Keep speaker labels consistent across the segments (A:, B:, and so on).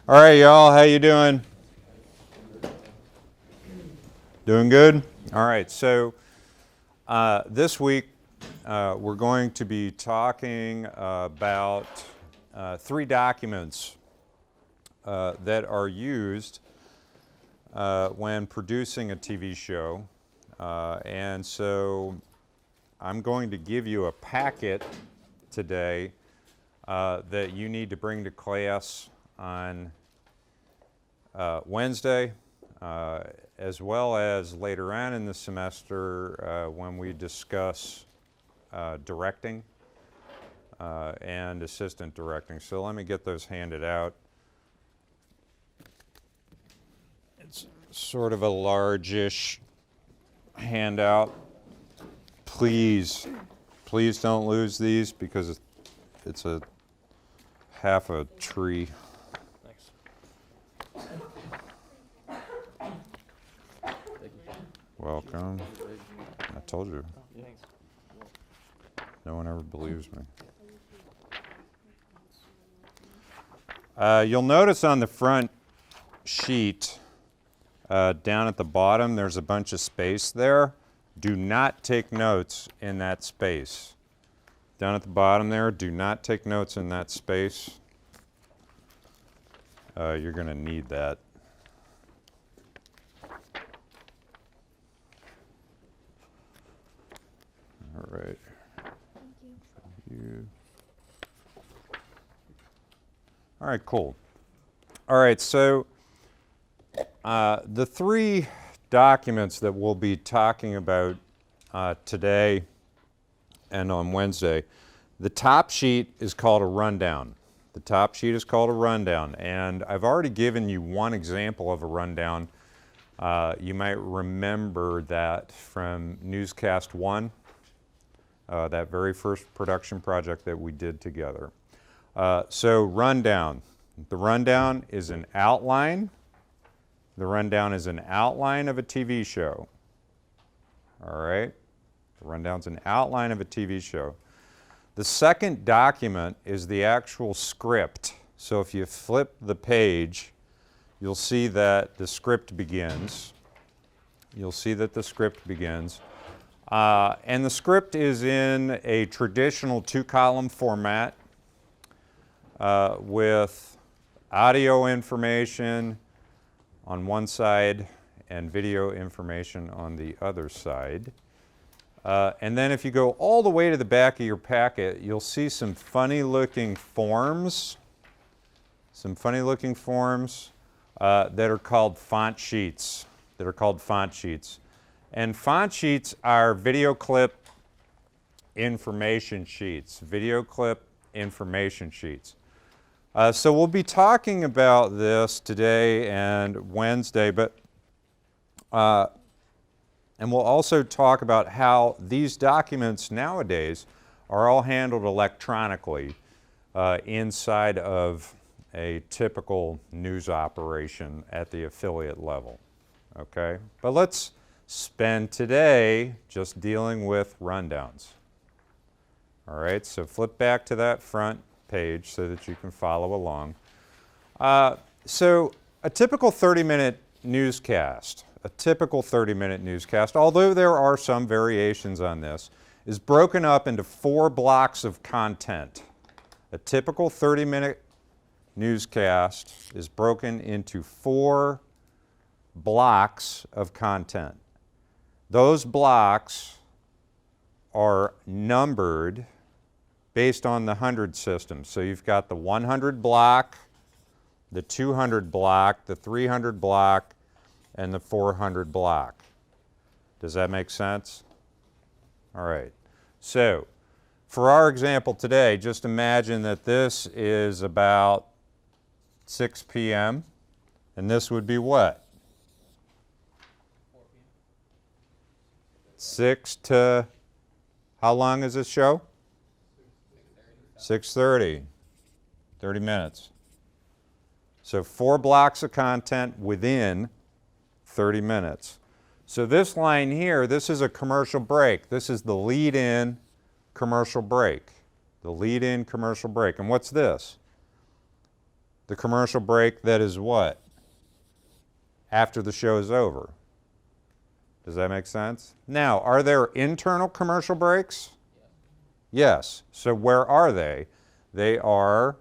A: All right, y'all, how you doing? Doing good? All right, so this week we're going to be talking about three documents that are used when producing a TV show. And so I'm going to give you a packet today that you need to bring to class on Wednesday, as well as later on in the semester when we discuss directing and assistant directing. So let me get those handed out. It's sort of a largish handout. Please don't lose these because it's a half a tree. Welcome. I told you. No one ever believes me. You'll notice on the front sheet, down at the bottom, there's a bunch of space there. Do not take notes in that space. Down at the bottom there, do not take notes in that space. You're going to need that. All right. Thank you. All right, cool. All right, so the three documents that we'll be talking about today and on Wednesday, the top sheet is called a rundown. The top sheet is called a rundown, and I've already given you one example of a rundown. You might remember that from Newscast 1. That very first production project that we did together. So rundown. The rundown is an outline. The rundown is an outline of a TV show. All right? The rundown's an outline of a TV show. The second document is the actual script. So if you flip the page, you'll see that the script begins. You'll see that the script begins. And the script is in a traditional two-column format with audio information on one side and video information on the other side. And then if you go all the way to the back of your packet, you'll see some funny-looking forms. Some funny-looking forms that are called Fontsheets. And Fontsheets are video clip information sheets. So we'll be talking about this today and Wednesday, and we'll also talk about how these documents nowadays are all handled electronically inside of a typical news operation at the affiliate level. Okay? But let's spend today just dealing with rundowns. All right, so flip back to that front page so that you can follow along. So a typical 30-minute newscast, although there are some variations on this, is broken up into 4 blocks of content. A typical 30-minute newscast is broken into 4 blocks of content. Those blocks are numbered based on the 100 system. So you've got the 100 block, the 200 block, the 300 block, and the 400 block. Does that make sense? All right. So for our example today, just imagine that this is about 6 p.m. and this would be what? 6 to, how long is this show? 6:30. 30 minutes. So 4 blocks of content within 30 minutes. So this line here, this is a commercial break. This is the lead-in commercial break. The lead-in commercial break. And what's this? The commercial break that is what? After the show is over. Does that make sense? Now, are there internal commercial breaks? Yes. So where are they? They are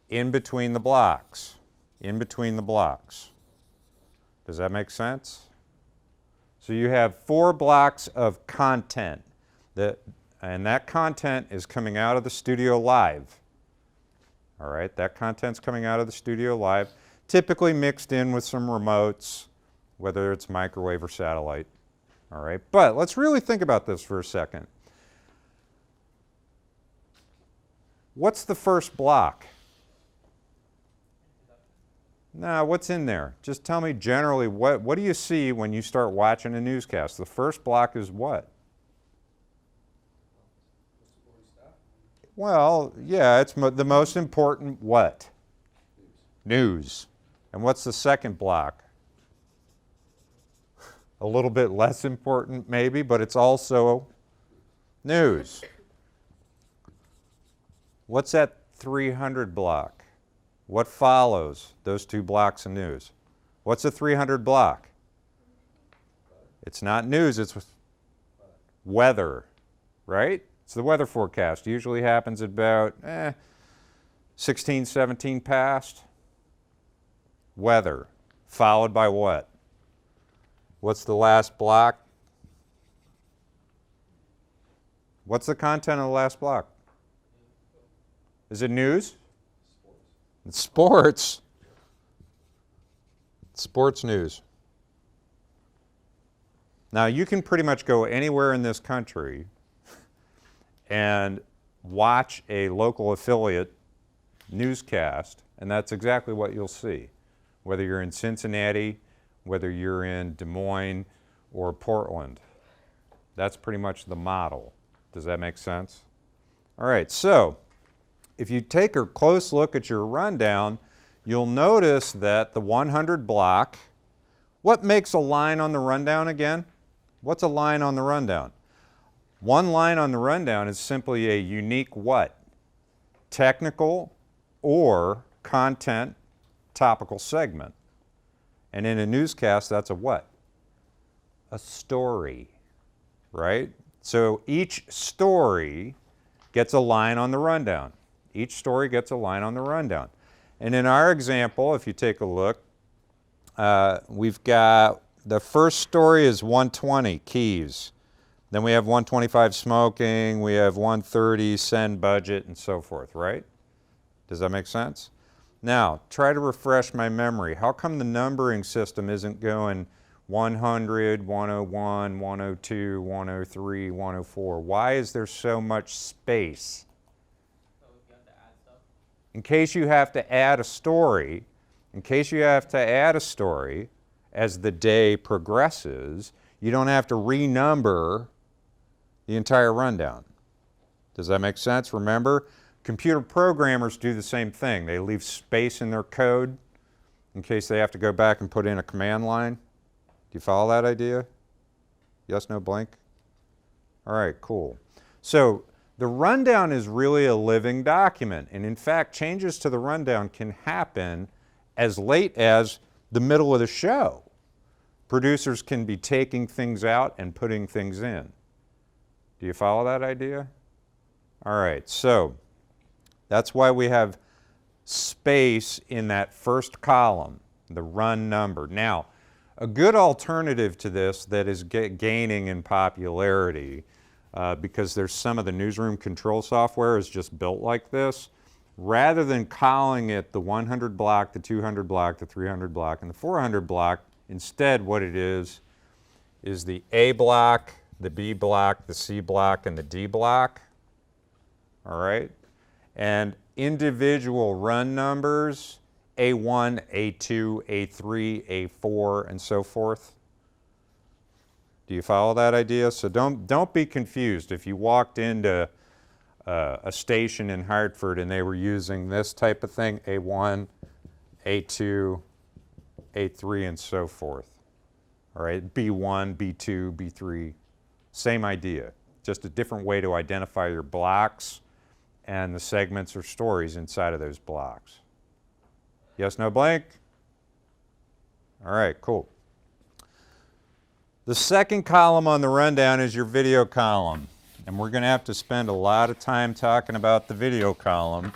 A: in between the blocks. In between the blocks. Does that make sense? So you have 4 blocks of content, and that content is coming out of the studio live. All right, that content's coming out of the studio live, typically mixed in with some remotes, whether it's microwave or satellite. All right, but let's really think about this for a second. What's the first block? Now, what's in there? Just tell me generally, what do you see when you start watching a newscast? The first block is what? Well, yeah, it's the most important what? News. And what's the second block? A little bit less important maybe, but it's also news. What's that 300 block? What follows those 2 blocks of news? What's a 300 block? It's not news, it's weather, right? It's the weather forecast. Usually happens at about 16, 17 past. Weather, followed by what? What's the last block? What's the content of the last block? Is it news? It's sports. It's sports news. Now, you can pretty much go anywhere in this country and watch a local affiliate newscast, and that's exactly what you'll see. Whether you're in Cincinnati, whether you're in Des Moines or Portland. That's pretty much the model. Does that make sense? All right, so if you take a close look at your rundown, you'll notice that the 100 block, what makes a line on the rundown again? What's a line on the rundown? One line on the rundown is simply a unique what? Technical or content topical segment. And in a newscast, that's a what? A story, right? So each story gets a line on the rundown. Each story gets a line on the rundown. And in our example, if you take a look, we've got the first story is 120, keys. Then we have 125, smoking. We have 130, send budget, and so forth, right? Does that make sense? Now, try to refresh my memory. How come the numbering system isn't going 100, 101, 102, 103, 104? Why is there so much space? In case you have to add a story, as the day progresses, you don't have to renumber the entire rundown. Does that make sense? Remember, computer programmers do the same thing. They leave space in their code in case they have to go back and put in a command line. Do you follow that idea? Yes, no, blank? All right, cool. So the rundown is really a living document, and in fact, changes to the rundown can happen as late as the middle of the show. Producers can be taking things out and putting things in. Do you follow that idea? All right, so that's why we have space in that first column, the run number. Now, a good alternative to this that is gaining in popularity, because there's some of the newsroom control software is just built like this, rather than calling it the 100 block, the 200 block, the 300 block, and the 400 block, instead what it is the A block, the B block, the C block, and the D block. All right? And individual run numbers, A1, A2, A3, A4, and so forth. Do you follow that idea? So don't be confused. If you walked into a station in Hartford and they were using this type of thing, A1, A2, A3, and so forth. All right, B1, B2, B3, same idea. Just a different way to identify your blocks and the segments or stories inside of those blocks. Yes, no, blank? All right, cool. The second column on the rundown is your video column. And we're going to have to spend a lot of time talking about the video column.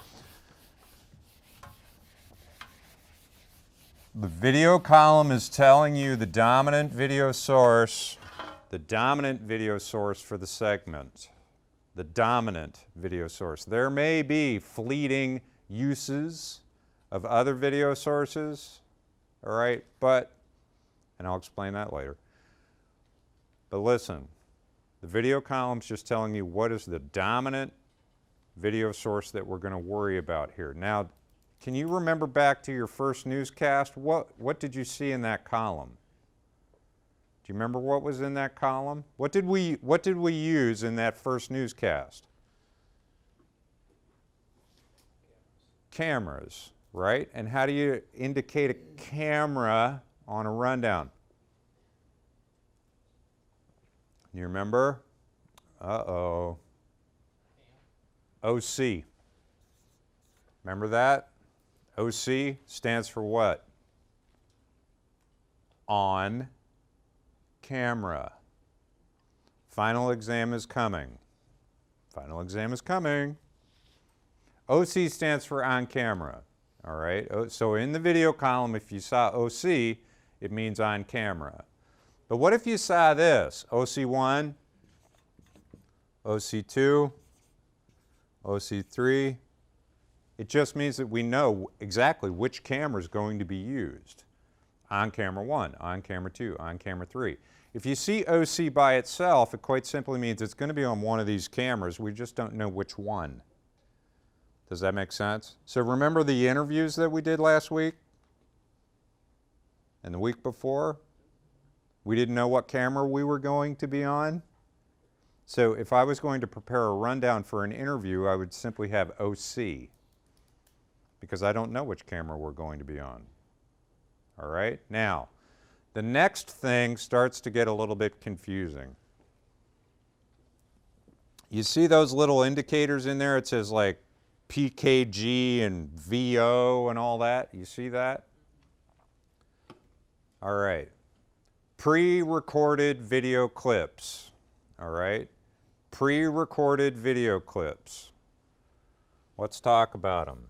A: The video column is telling you the dominant video source for the segment. The dominant video source. There may be fleeting uses of other video sources, all right, and I'll explain that later. But listen, the video column's just telling you what is the dominant video source that we're going to worry about here. Now, can you remember back to your first newscast? What did you see in that column? Do you remember what was in that column? What did we use in that first newscast? Cameras, right? And how do you indicate a camera on a rundown? You remember? Uh-oh. OC. Remember that? OC stands for what? On camera. Final exam is coming. Final exam is coming. OC stands for on camera. All right? So in the video column, if you saw OC, it means on camera. But what if you saw this? OC1, OC2, OC3. It just means that we know exactly which camera is going to be used. On camera 1, on camera 2, on camera 3. If you see OC by itself, it quite simply means it's going to be on one of these cameras. We just don't know which one. Does that make sense? So remember the interviews that we did last week? And the week before? We didn't know what camera we were going to be on. So if I was going to prepare a rundown for an interview, I would simply have OC, because I don't know which camera we're going to be on. All right? Now, the next thing starts to get a little bit confusing. You see those little indicators in there? It says like PKG and VO and all that. You see that? All right. Pre-recorded video clips, all right? Pre-recorded video clips. Let's talk about them.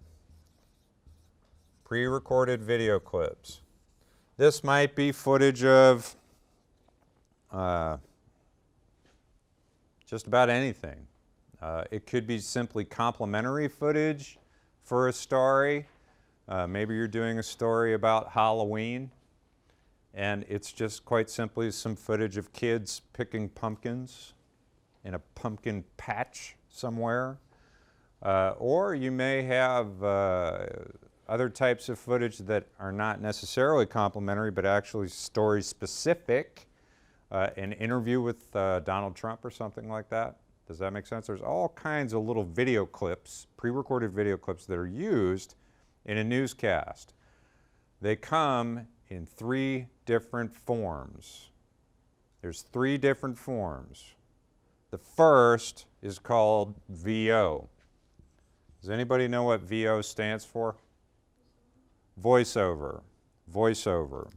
A: Pre-recorded video clips. This might be footage of just about anything. It could be simply complimentary footage for a story. Maybe you're doing a story about Halloween, and it's just quite simply some footage of kids picking pumpkins in a pumpkin patch somewhere. Or you may have other types of footage that are not necessarily complimentary, but actually story specific. An interview with Donald Trump or something like that. Does that make sense? There's all kinds of little video clips, pre-recorded video clips that are used in a newscast. They come in 3 different forms. There's 3 different forms. The first is called VO. Does anybody know what VO stands for? Voiceover. Voiceover.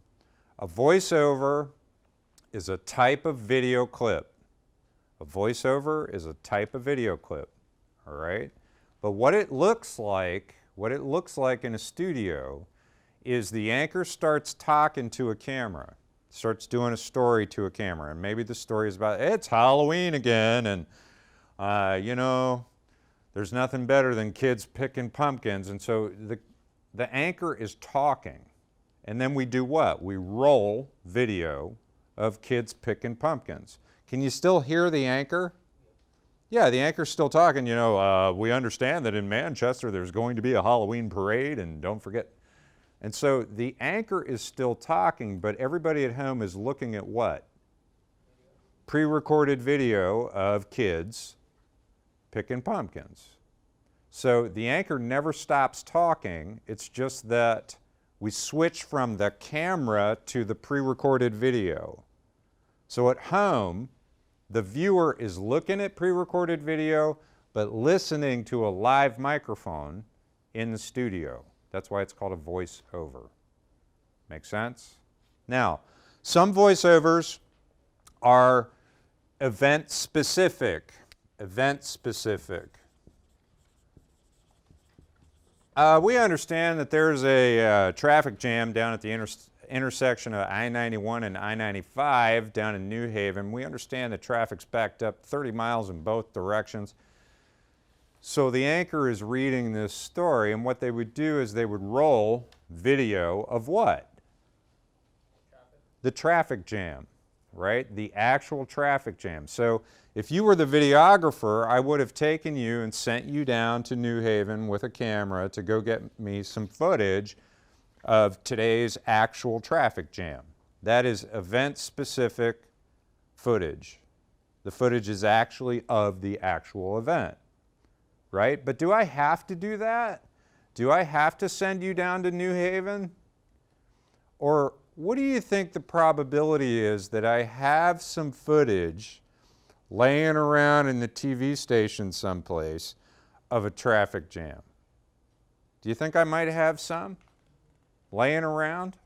A: A voiceover is a type of video clip. A voiceover is a type of video clip, all right? But what it looks like in a studio is the anchor starts talking to a camera, starts doing a story to a camera, and maybe the story is about, it's Halloween again, and you know, there's nothing better than kids picking pumpkins, and so the anchor is talking, and then we do what? We roll video of kids picking pumpkins. Can you still hear the anchor? Yeah, the anchor's still talking. You know, we understand that in Manchester there's going to be a Halloween parade, and don't forget. And so the anchor is still talking, but everybody at home is looking at what? Pre-recorded video of kids picking pumpkins. So the anchor never stops talking. It's just that we switch from the camera to the pre-recorded video. So at home, the viewer is looking at pre-recorded video, but listening to a live microphone in the studio. That's why it's called a voiceover. Make sense? Now, some voiceovers are event specific. Event specific. We understand that there's a traffic jam down at the intersection of I-91 and I-95 down in New Haven. We understand that traffic's backed up 30 miles in both directions. So the anchor is reading this story, and what they would do is they would roll video of what? The traffic jam, right? The actual traffic jam. So if you were the videographer, I would have taken you and sent you down to New Haven with a camera to go get me some footage of today's actual traffic jam. That is event-specific footage. The footage is actually of the actual event, right? But do I have to do that? Do I have to send you down to New Haven? Or what do you think the probability is that I have some footage laying around in the TV station someplace of a traffic jam? Do you think I might have some laying around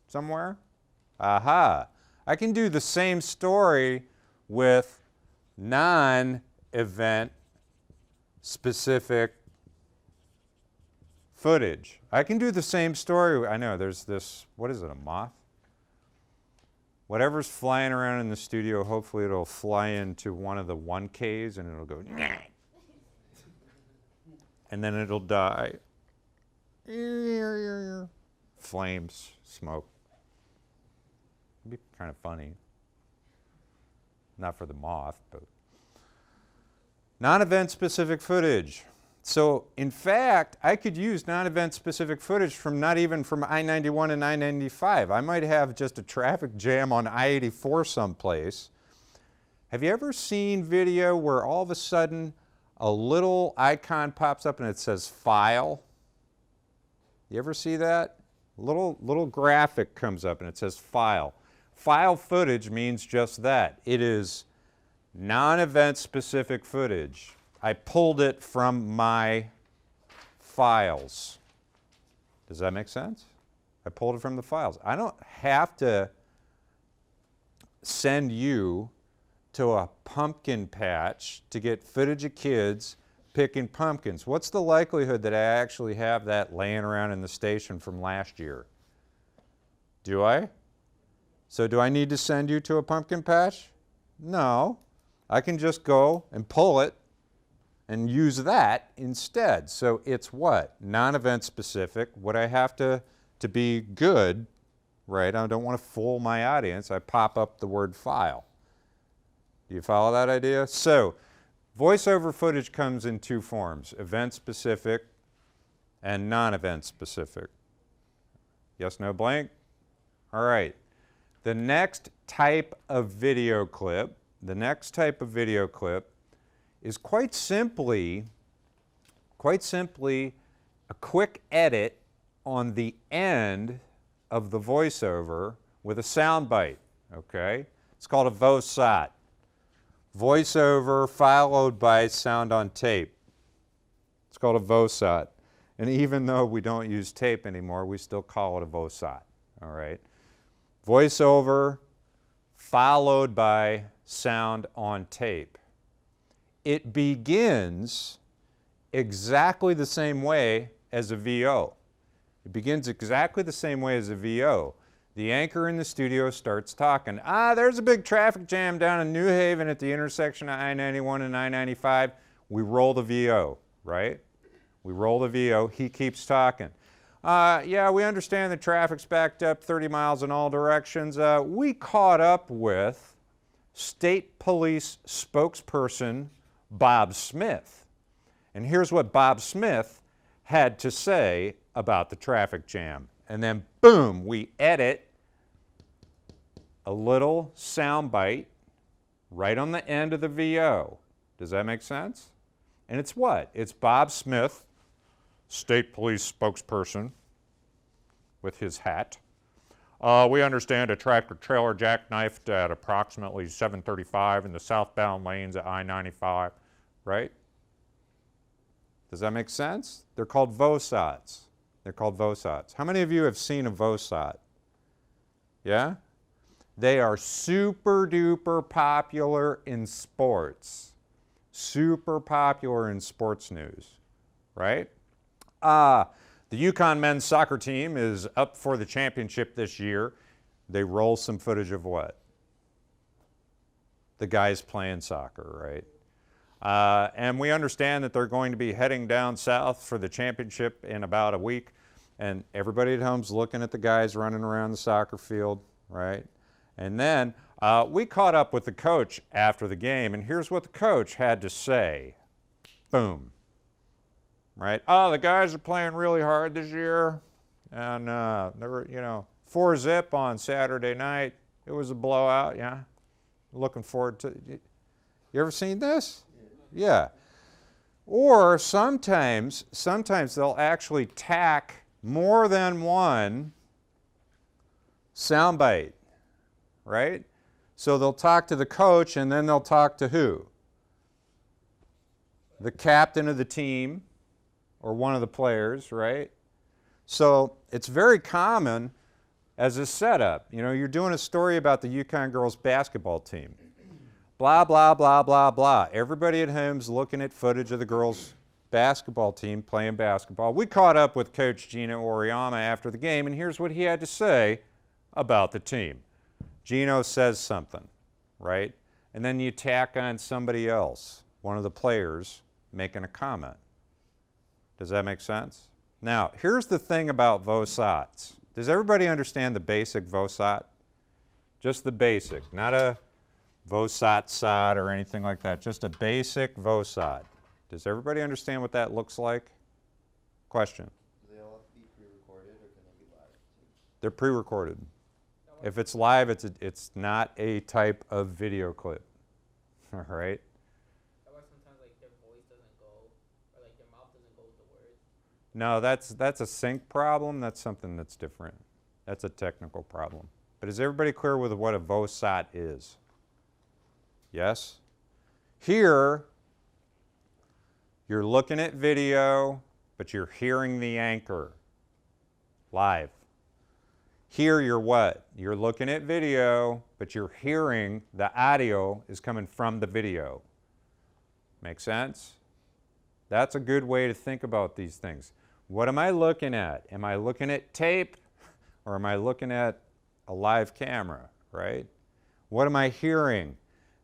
A: somewhere? Aha! I can do the same story with non-event specific footage. I can do the same story. I know there's this, what is it, a moth? Whatever's flying around in the studio, hopefully it'll fly into one of the 1Ks and it'll go, and then it'll die. Flames, smoke. It'd be kind of funny. Not for the moth, but non-event specific footage. So in fact, I could use non-event specific footage from not even from I-91 and I-95. I might have just a traffic jam on I-84 someplace. Have you ever seen video where all of a sudden a little icon pops up and it says file? You ever see that? Little graphic comes up and it says file. File footage means just that. It is non-event specific footage. I pulled it from my files. Does that make sense? I pulled it from the files. I don't have to send you to a pumpkin patch to get footage of kids picking pumpkins. What's the likelihood that I actually have that laying around in the station from last year? Do I? So do I need to send you to a pumpkin patch? No. I can just go and pull it and use that instead. So it's what? Non-event specific. Would I have to be good, right? I don't want to fool my audience. I pop up the word file. Do you follow that idea? So voiceover footage comes in two forms, event specific and non-event specific. Yes, no, blank? All right. The next type of video clip, is quite simply a quick edit on the end of the voiceover with a sound bite, okay? It's called a VOSOT. Voiceover followed by sound on tape. It's called a VOSOT. And even though we don't use tape anymore, we still call it a VOSOT, all right? Voiceover followed by sound on tape. It begins exactly the same way as a VO. It begins exactly the same way as a VO. The anchor in the studio starts talking. There's a big traffic jam down in New Haven at the intersection of I-91 and I-95. We roll the VO, right? We roll the VO. He keeps talking. Yeah, we understand the traffic's backed up 30 miles in all directions. We caught up with State Police spokesperson Bob Smith. And here's what Bob Smith had to say about the traffic jam. And then, boom, we edit a little sound bite right on the end of the VO. Does that make sense? And it's what? It's Bob Smith, State Police spokesperson, with his hat. We understand a tractor-trailer jackknifed at approximately 7:35 in the southbound lanes at I-95, right? Does that make sense? They're called VOSOTs, They're called Voiceovers. How many of you have seen a Voiceover? Yeah? They are super duper popular in sports. Super popular in sports news, right? The UConn men's soccer team is up for the championship this year. They roll some footage of what? The guys playing soccer, right? And we understand that they're going to be heading down south for the championship in about a week. And everybody at home's looking at the guys running around the soccer field, right? And then we caught up with the coach after the game, and here's what the coach had to say. Boom. Right? Oh, the guys are playing really hard this year. And they were, 4-zip on Saturday night. It was a blowout, yeah. Looking forward to it. You ever seen this? Yeah. Or sometimes they'll actually tack more than one soundbite, right? So they'll talk to the coach and then they'll talk to who? The captain of the team or one of the players, right? So it's very common as a setup. You're doing a story about the UConn girls basketball team. Blah, blah, blah, blah, blah. Everybody at home's looking at footage of the girls basketball team playing basketball. We caught up with Coach Gino Oriyama after the game, and here's what he had to say about the team. Gino says something, right? And then you tack on somebody else, one of the players, making a comment. Does that make sense? Now, here's the thing about Voiceovers. Does everybody understand the basic Voiceover? Just the basic, not a Voiceover or anything like that, just a basic Voiceover. Does everybody understand what that looks like? Question.
B: Do they all have to be pre-recorded, or can they be live?
A: They're pre-recorded. If it's live, it's not a type of video clip. All right?
C: How about sometimes like their voice doesn't go, or like their mouth doesn't go with the words?
A: No, that's a sync problem. That's something that's different. That's a technical problem. But is everybody clear with what a Voiceover is? Yes? Here, you're looking at video, but you're hearing the anchor live. Here you're what? You're looking at video, but you're hearing the audio is coming from the video. Make sense? That's a good way to think about these things. What am I looking at? Am I looking at tape or am I looking at a live camera, right? What am I hearing?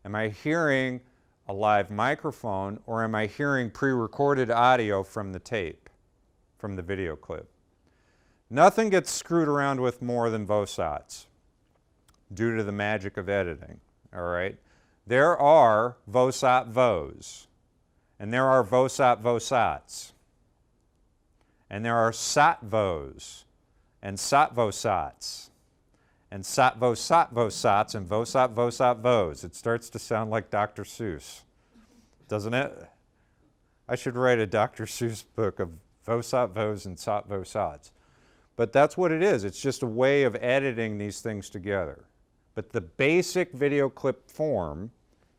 A: Am I hearing a live microphone, or am I hearing pre-recorded audio from the tape, from the video clip? Nothing gets screwed around with more than Voiceovers due to the magic of editing, all right? There are Voiceovers, and there are Voiceovers, and there are Satvos, and Satvosats, and Satvosats, and Voiceovers. It starts to sound like Dr. Seuss, doesn't it? I should write a Dr. Seuss book of Voiceovers and Satvosats. But that's what it is. It's just a way of editing these things together. But the basic video clip form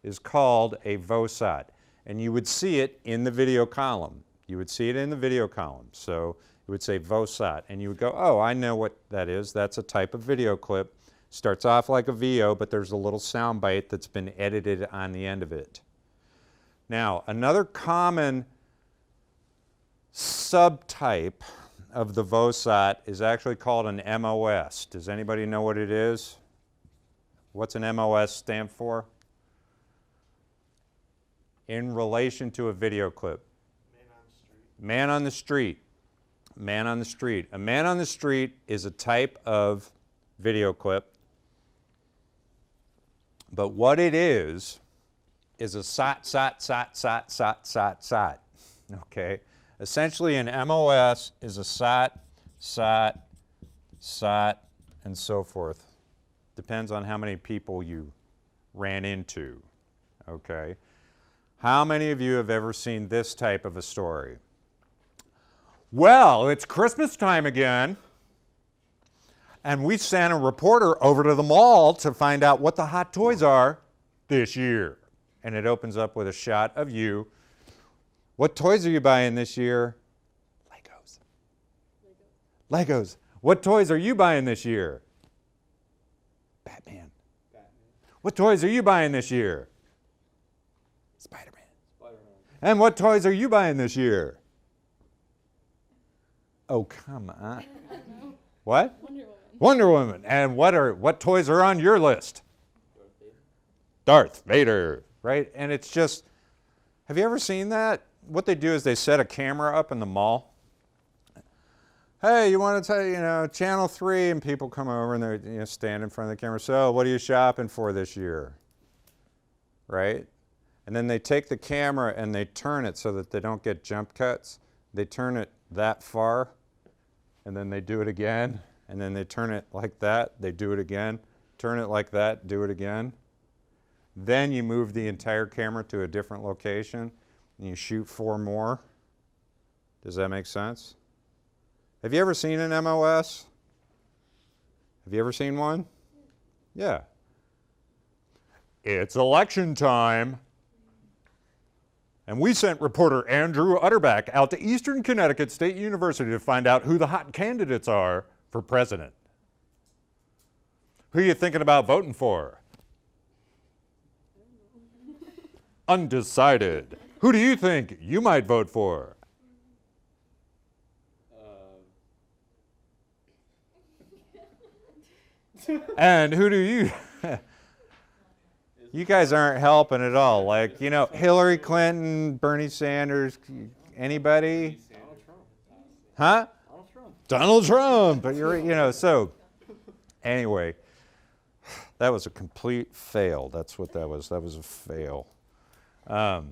A: is called a Voiceover. And you would see it in the video column. You would see it in the video column. So it would say Voiceover. And you would go, oh, I know what that is. That's a type of video clip. Starts off like a VO, but there's a little sound bite that's been edited on the end of it. Now, another common subtype of the Voiceover is actually called an MOS. Does anybody know what it is? What's an MOS stand for? In relation to a video clip. Man on the street. Man on the street. A man on the street is a type of video clip. But what it is a sot. Okay? Essentially, an MOS is a sot, and so forth. Depends on how many people you ran into. Okay? How many of you have ever seen this type of a story? Well, it's Christmas time again, and we sent a reporter over to the mall to find out what the hot toys are this year. And it opens up with a shot of you. What toys are you buying this year? Legos. Legos. What toys are you buying this year? Batman. What toys are you buying this year? Spider-Man. And what toys are you buying this year? Oh, come on. What? Wonder Woman. And what toys are on your list? Darth Vader, right? And it's just, have you ever seen that? What they do is they set a camera up in the mall. Hey, you want to tell, channel 3, and people come over and they stand in front of the camera. So, what are you shopping for this year? Right? And then they take the camera and they turn it so that they don't get jump cuts. They turn it that far, and then they do it again, and then they turn it like that, they do it again, turn it like that, do it again. Then you move the entire camera to a different location, and you shoot 4 more. Does that make sense? Have you ever seen an MOS? Have you ever seen one? Yeah. It's election time. And we sent reporter Andrew Utterback out to Eastern Connecticut State University to find out who the hot candidates are for president. Who are you thinking about voting for? Undecided. Who do you think you might vote for? And who do you... You guys aren't helping at all. Like, Hillary Clinton, Bernie Sanders, anybody?
B: Donald Trump.
A: Huh?
B: Donald Trump.
A: Donald Trump. But so anyway, that was a complete fail. That's what that was. That was a fail. But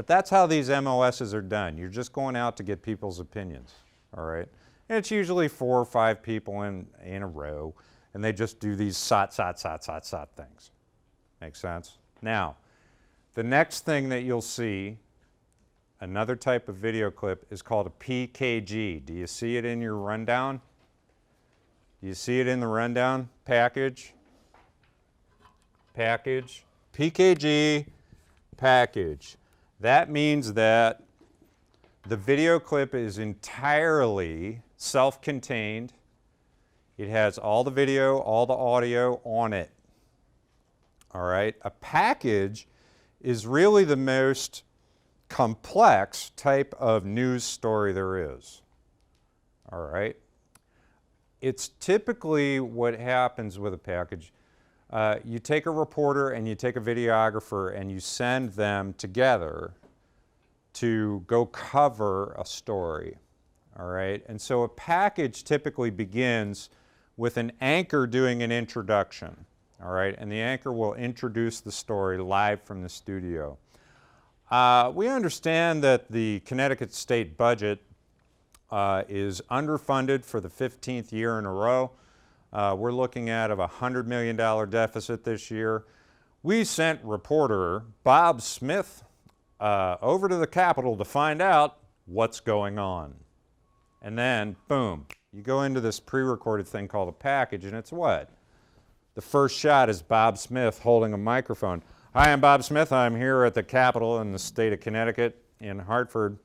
A: that's how these MOSs are done. You're just going out to get people's opinions, all right? And it's usually 4 or 5 people in a row, and they just do these sot things. Makes sense? Now, the next thing that you'll see, another type of video clip, is called a PKG. Do you see it in your rundown? Do you see it in the rundown package? Package. PKG package. That means that the video clip is entirely self-contained. It has all the video, all the audio on it. All right? A package is really the most complex type of news story there is. All right? It's typically what happens with a package. You take a reporter and you take a videographer and you send them together to go cover a story. All right? And so a package typically begins with an anchor doing an introduction. All right? And the anchor will introduce the story live from the studio. We understand that the Connecticut state budget is underfunded for the 15th year in a row. We're looking at a $100 million deficit this year. We sent reporter Bob Smith over to the Capitol to find out what's going on. And then, boom, you go into this pre-recorded thing called a package, and it's what? The first shot is Bob Smith holding a microphone. Hi, I'm Bob Smith. I'm here at the Capitol in the state of Connecticut in Hartford.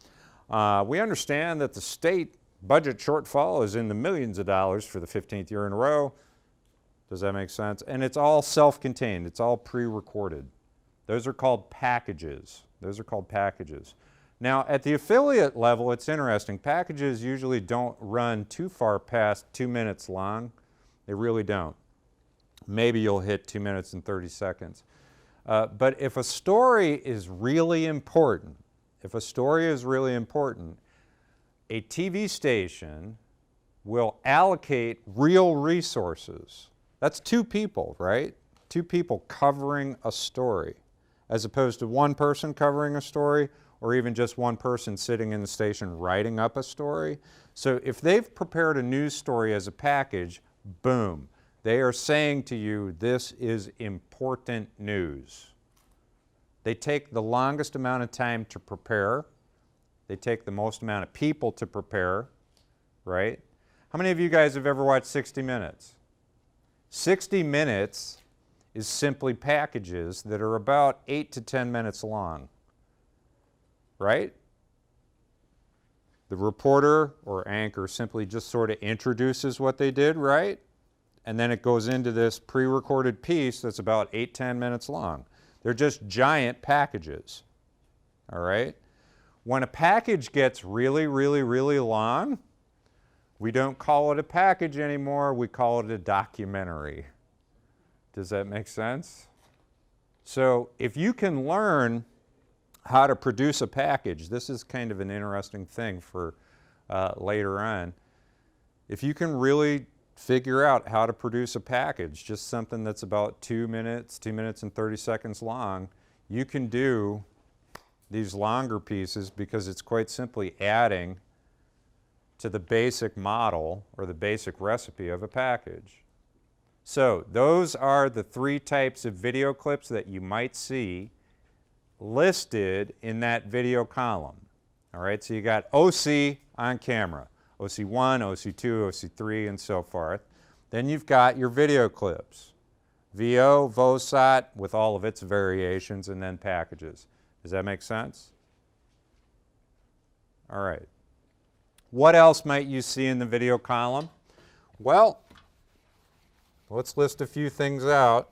A: We understand that the state budget shortfall is in the millions of dollars for the 15th year in a row. Does that make sense? And it's all self-contained. It's all pre-recorded. Those are called packages. Those are called packages. Now, at the affiliate level, it's interesting. Packages usually don't run too far past 2 minutes long. They really don't. Maybe you'll hit 2 minutes and 30 seconds. But if a story is really important, a TV station will allocate real resources. That's 2 people, right? 2 people covering a story, as opposed to 1 person covering a story, or even just 1 person sitting in the station writing up a story. So if they've prepared a news story as a package, boom, they are saying to you, this is important news. They take the longest amount of time to prepare. They take the most amount of people to prepare, right? How many of you guys have ever watched 60 Minutes? 60 Minutes is simply packages that are about 8 to 10 minutes long, right? The reporter or anchor simply just sort of introduces what they did, right? And then it goes into this pre-recorded piece that's about 8-10 minutes long. They're just giant packages, all right? When a package gets really, really, really long, we don't call it a package anymore, we call it a documentary. Does that make sense? So if you can learn how to produce a package, this is kind of an interesting thing for later on. If you can really figure out how to produce a package, just something that's about 2 minutes, 2 minutes and 30 seconds long, you can do these longer pieces because it's quite simply adding to the basic model or the basic recipe of a package. So those are the 3 types of video clips that you might see listed in that video column. All right, so you got OC on camera, OC1, OC2, OC3, and so forth. Then you've got your video clips, VO, VOSOT, with all of its variations, and then packages. Does that make sense? All right. What else might you see in the video column? Well, let's list a few things out.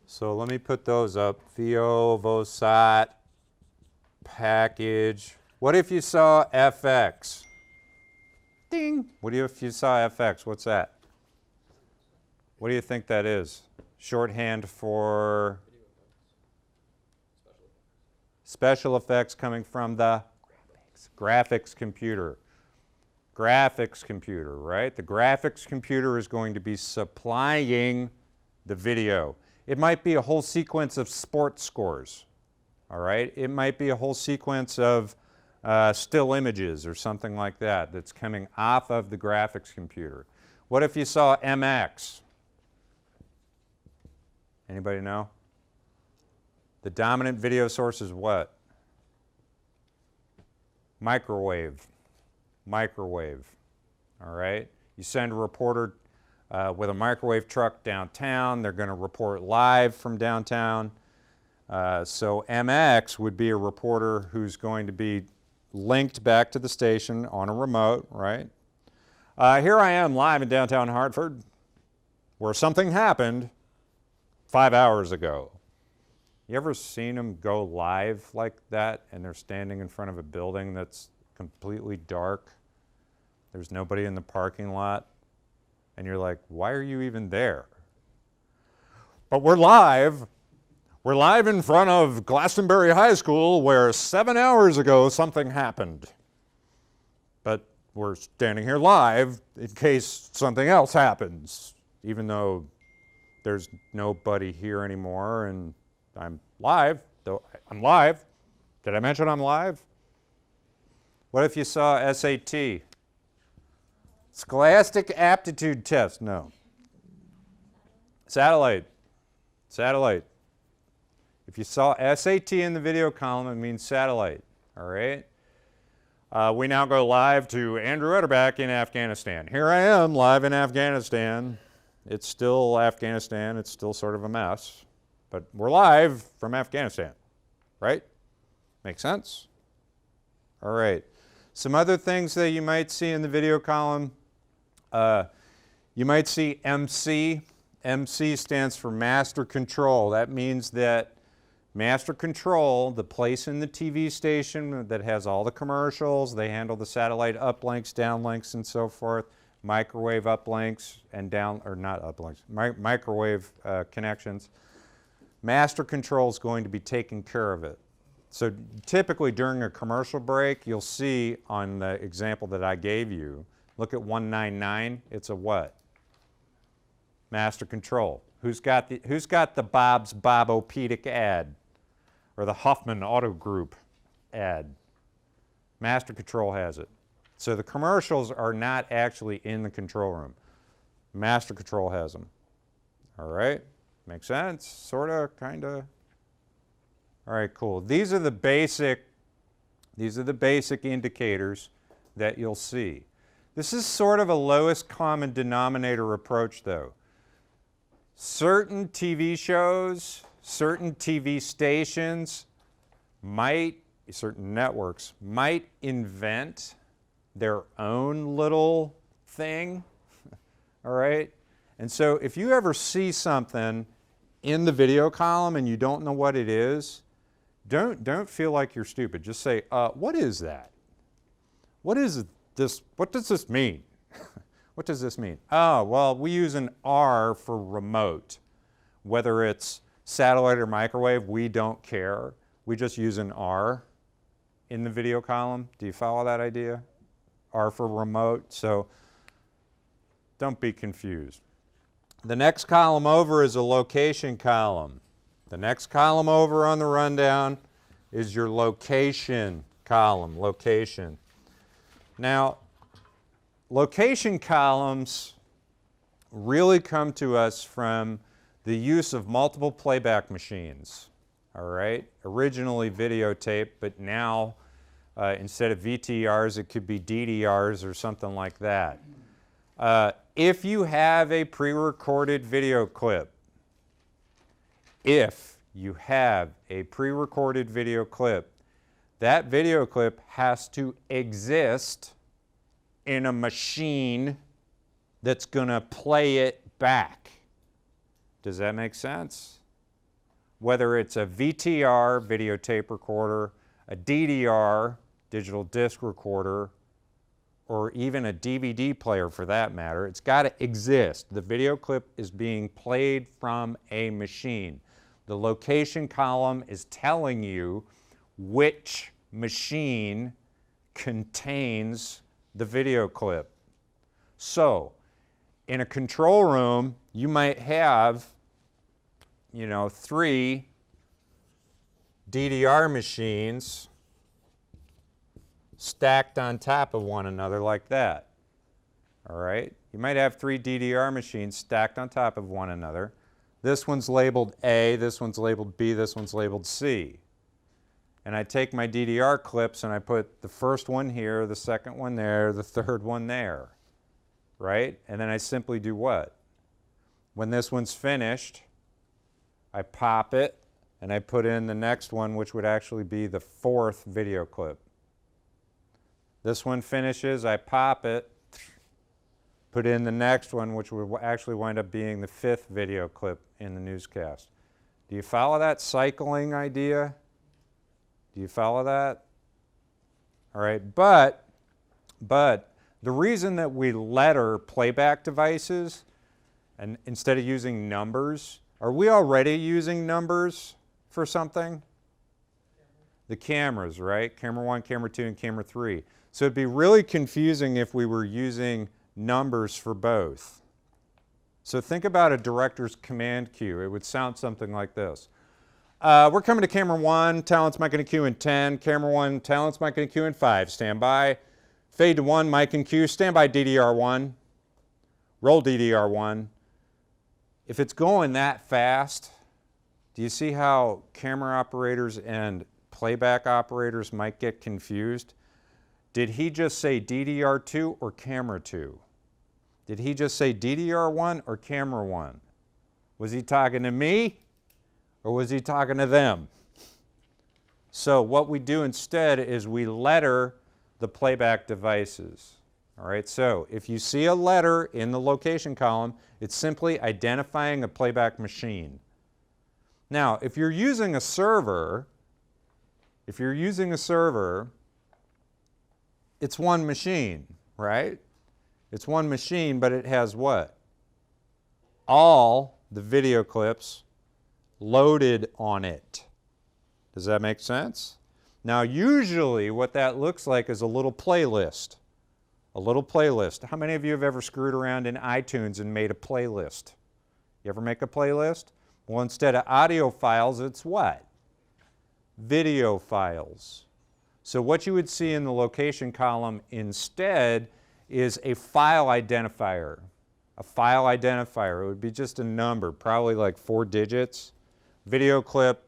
A: So let me put those up. VO, VOSOT, package. What if you saw FX? Ding! What if you saw FX? What's that? What do you think that is? Shorthand for special effects coming from the graphics computer. Graphics computer, right? The graphics computer is going to be supplying the video. It might be a whole sequence of sports scores, all right? It might be a whole sequence of still images or something like that that's coming off of the graphics computer. What if you saw MX? Anybody know? The dominant video source is what? Microwave. Microwave, all right? You send a reporter with a microwave truck downtown. They're going to report live from downtown. So MX would be a reporter who's going to be linked back to the station on a remote, right? Here I am live in downtown Hartford where something happened 5 hours ago. You ever seen them go live like that and they're standing in front of a building that's completely dark? There's nobody in the parking lot. And you're like, why are you even there? But we're live. We're live in front of Glastonbury High School where 7 hours ago something happened. But we're standing here live in case something else happens, even though there's nobody here anymore and I'm live. I'm live. Did I mention I'm live? What if you saw SAT? Scholastic Aptitude Test. No. Satellite. Satellite. If you saw SAT in the video column, it means satellite. All right? We now go live to Andrew Utterback in Afghanistan. Here I am, live in Afghanistan. It's still Afghanistan. It's still sort of a mess. But we're live from Afghanistan. Right? Make sense? All right. Some other things that you might see in the video column. You might see MC. MC stands for Master Control. That means that Master Control, the place in the TV station that has all the commercials, they handle the satellite uplinks, downlinks, and so forth, microwave uplinks and down, or not uplinks, microwave connections. Master Control is going to be taking care of it. So typically during a commercial break, you'll see on the example that I gave you, look at 199, it's a what? Master Control. Who's got the Bob's Bob-O-Pedic ad? Or the Hoffman Auto Group ad? Master Control has it. So the commercials are not actually in the control room. Master Control has them. All right? Make sense? Sorta, kinda. All right, cool. These are the basic indicators that you'll see. This is sort of a lowest common denominator approach, though. Certain TV shows, certain TV stations might certain networks might invent their own little thing, all right? And so if you ever see something in the video column and you don't know what it is, don't feel like you're stupid. Just say, what is that? What is this? What does this mean? What does this mean? Oh, well, we use an R for remote. Whether it's satellite or microwave, we don't care. We just use an R in the video column. Do you follow that idea? R for remote. So don't be confused. The next column over is a location column. The next column over on the rundown is your location column, location. Now, location columns really come to us from the use of multiple playback machines, all right? Originally videotape, but now instead of VTRs, it could be DDRs or something like that. If you have a pre-recorded video clip, that video clip has to exist in a machine that's going to play it back. Does that make sense? Whether it's a VTR, videotape recorder, a DDR, digital disc recorder, or even a DVD player for that matter, it's got to exist. The video clip is being played from a machine. The location column is telling you which machine contains the video clip. So, in a control room, you might have, 3 DDR machines stacked on top of one another like that. All right? You might have 3 DDR machines stacked on top of one another. This one's labeled A, this one's labeled B, this one's labeled C. And I take my DDR clips and I put the first one here, the second one there, the third one there. Right? And then I simply do what? When this one's finished, I pop it and I put in the next one, which would actually be the 4th video clip. This one finishes, I pop it, put in the next one, which would actually wind up being the 5th video clip in the newscast. Do you follow that cycling idea? Do you follow that? All right, but the reason that we letter playback devices and instead of using numbers, are we already using numbers for something? The cameras, right? Camera 1, camera 2, and camera 3. So it'd be really confusing if we were using numbers for both. So think about a director's command cue. It would sound something like this. We're coming to camera 1, talent's mic and cue in 10. Camera 1, talent's mic and cue in 5. Stand by. Fade to 1, mic and cue. Stand by DDR1. Roll DDR1. If it's going that fast, do you see how camera operators and playback operators might get confused? Did he just say DDR2 or camera 2? Did he just say DDR1 or camera 1? Was he talking to me or was he talking to them? So what we do instead is we letter the playback devices. All right, so if you see a letter in the location column, it's simply identifying a playback machine. Now, if you're using a server, it's one machine, right? It's one machine, but it has what? All the video clips loaded on it. Does that make sense? Now, usually what that looks like is a little playlist. A little playlist. How many of you have ever screwed around in iTunes and made a playlist? You ever make a playlist? Well, instead of audio files, it's what? Video files. So what you would see in the location column instead is a file identifier. A file identifier. It would be just a number, probably like 4 digits. Video clip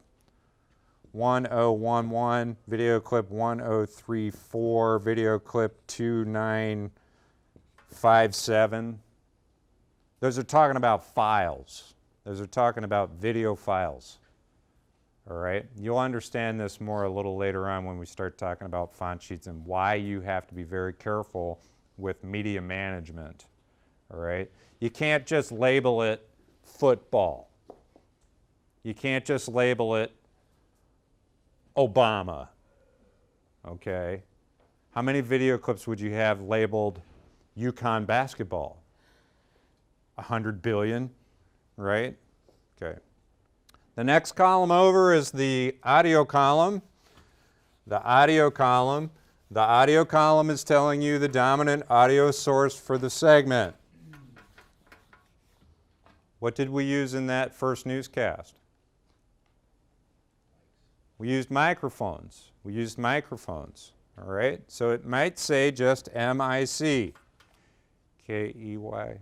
A: 1011, video clip 1034, video clip 2957. Those are talking about files. Those are talking about video files. All right, you'll understand this more a little later on when we start talking about Fontsheets and why you have to be very careful with media management. All right, you can't just label it football. You can't just label it Obama. Okay, how many video clips would you have labeled Yukon basketball? 100 billion, right? Okay. The next column over is the audio column. The audio column. The audio column is telling you the dominant audio source for the segment. What did we use in that first newscast? We used microphones. We used microphones. All right? So it might say just MIC. KEYMOUSE.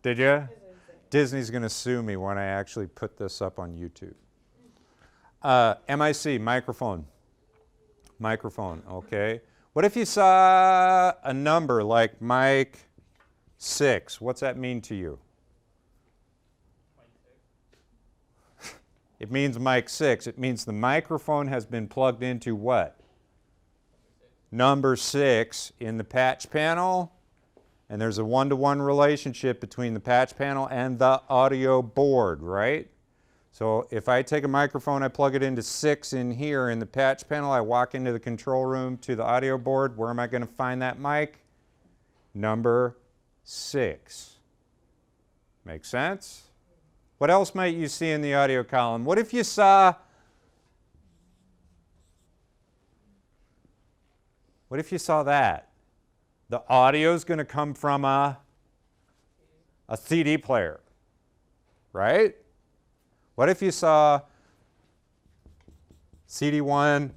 A: Did you? Disney's going to sue me when I actually put this up on YouTube. MIC, microphone. Microphone, okay. What if you saw a number like mic 6? What's that mean to you? It means mic 6. It means the microphone has been plugged into what? Number 6 in the patch panel. And there's a one-to-one relationship between the patch panel and the audio board, right? So if I take a microphone, I plug it into 6 in here in the patch panel, I walk into the control room to the audio board, where am I going to find that mic? Number 6. Make sense? What else might you see in the audio column? What if you saw that? The audio is going to come from a CD player, right? What if you saw CD1,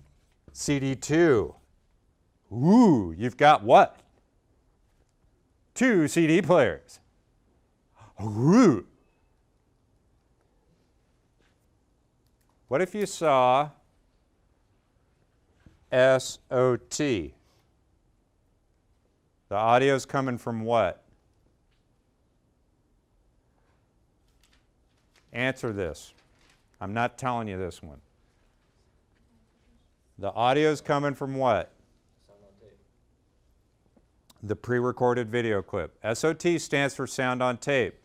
A: CD2? Ooh, you've got what? 2 CD players. Ooh. What if you saw SOT? The audio is coming from what? Answer this. I'm not telling you this one. The audio is coming from what?
B: Sound on tape.
A: The pre-recorded video clip. SOT stands for sound on tape.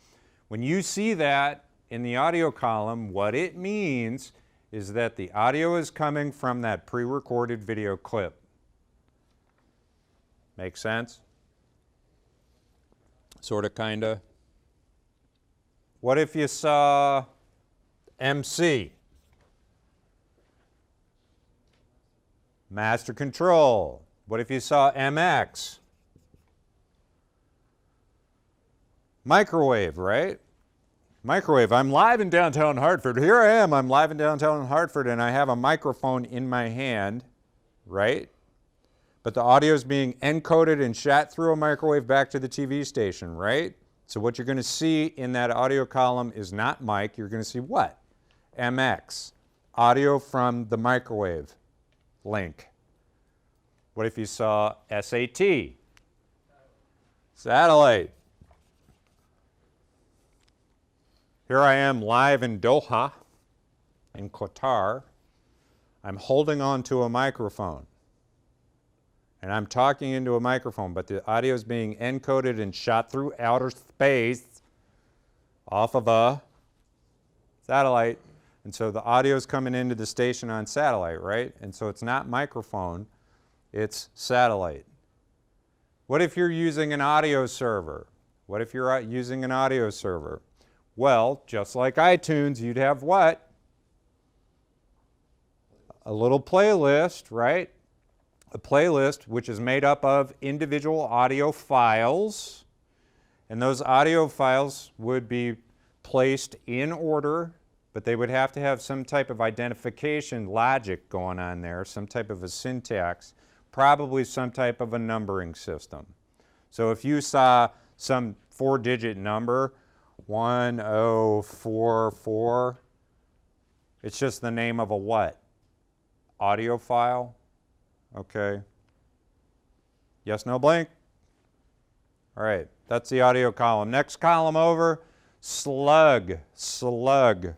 A: When you see that in the audio column, what it means is that the audio is coming from that pre-recorded video clip. Make sense? Sort of, kind of. What if you saw MC? Master control. What if you saw MX? Microwave, right? Microwave. I'm live in downtown Hartford. Here I am. I'm live in downtown Hartford, and I have a microphone in my hand, right? But the audio is being encoded and shot through a microwave back to the TV station, right? So what you're going to see in that audio column is not mic. You're going to see what? MX. Audio from the microwave link. What if you saw SAT? Satellite. Here I am live in Doha, in Qatar. I'm holding on to a microphone. And I'm talking into a microphone, but the audio is being encoded and shot through outer space off of a satellite. And so the audio is coming into the station on satellite, right? And so it's not microphone, it's satellite. What if you're using an audio server? What if you're using an audio server? Well, just like iTunes, you'd have what? A little playlist, right? A playlist which is made up of individual audio files, and those audio files would be placed in order, but they would have to have some type of identification logic going on there, some type of a syntax, probably some type of a numbering system. So if you saw some 4-digit number, 1044, it's just the name of a what? Audio file. Okay. Yes, no, blank. All right, that's the audio column. Next column over, Slug, slug.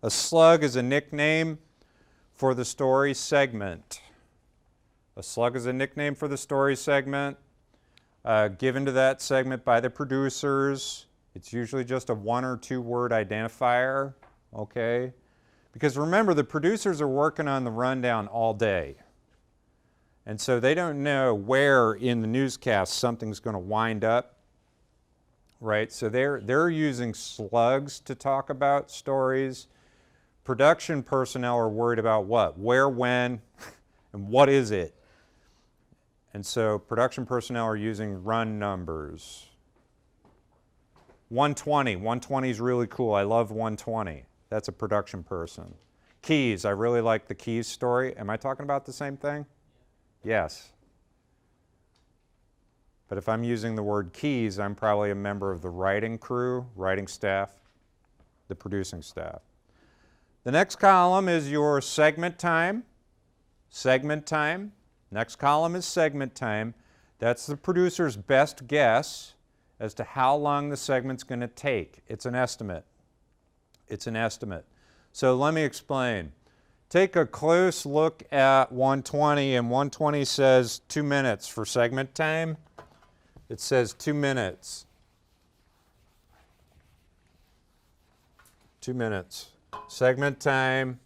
A: A slug is a nickname for the story segment. A slug is a nickname for the story segment given to that segment by the producers. It's usually just a 1 or 2 word identifier, okay? Because remember, the producers are working on the rundown all day. And so they don't know where in the newscast something's going to wind up, right? So they're using slugs to talk about stories. Production personnel are worried about what? Where, when, and what is it? And so production personnel are using run numbers. 120. 120 is really cool. I love 120. That's a production person. Keys. I really like the Keys story. Am I talking about the same thing? Yes. But if I'm using the word keys, I'm probably a member of the writing crew, writing staff, the producing staff. The next column is your segment time. Segment time. Next column is segment time. That's the producer's best guess as to how long the segment's going to take. It's an estimate. It's an estimate. So let me explain. Take a close look at 120, and 120 says 2 minutes for segment time. It says 2 minutes. 2 minutes. Segment time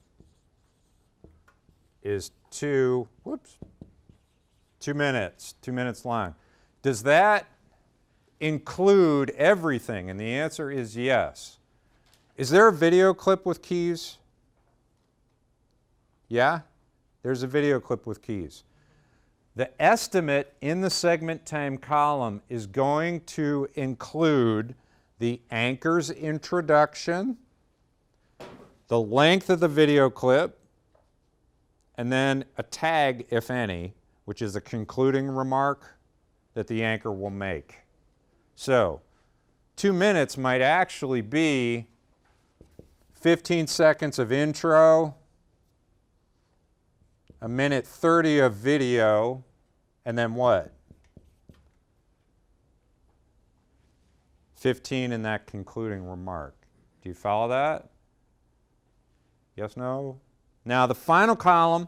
A: is 2 minutes. 2 minutes long. Does that include everything? And the answer is yes. Is there a video clip with keys? Yeah? There's a video clip with keys. The estimate in the segment time column is going to include the anchor's introduction, the length of the video clip, and then a tag, if any, which is a concluding remark that the anchor will make. So 2 minutes might actually be 15 seconds of intro, 1:30 of video, and then what? 15 in that concluding remark. Do you follow that? Yes, no? Now the final column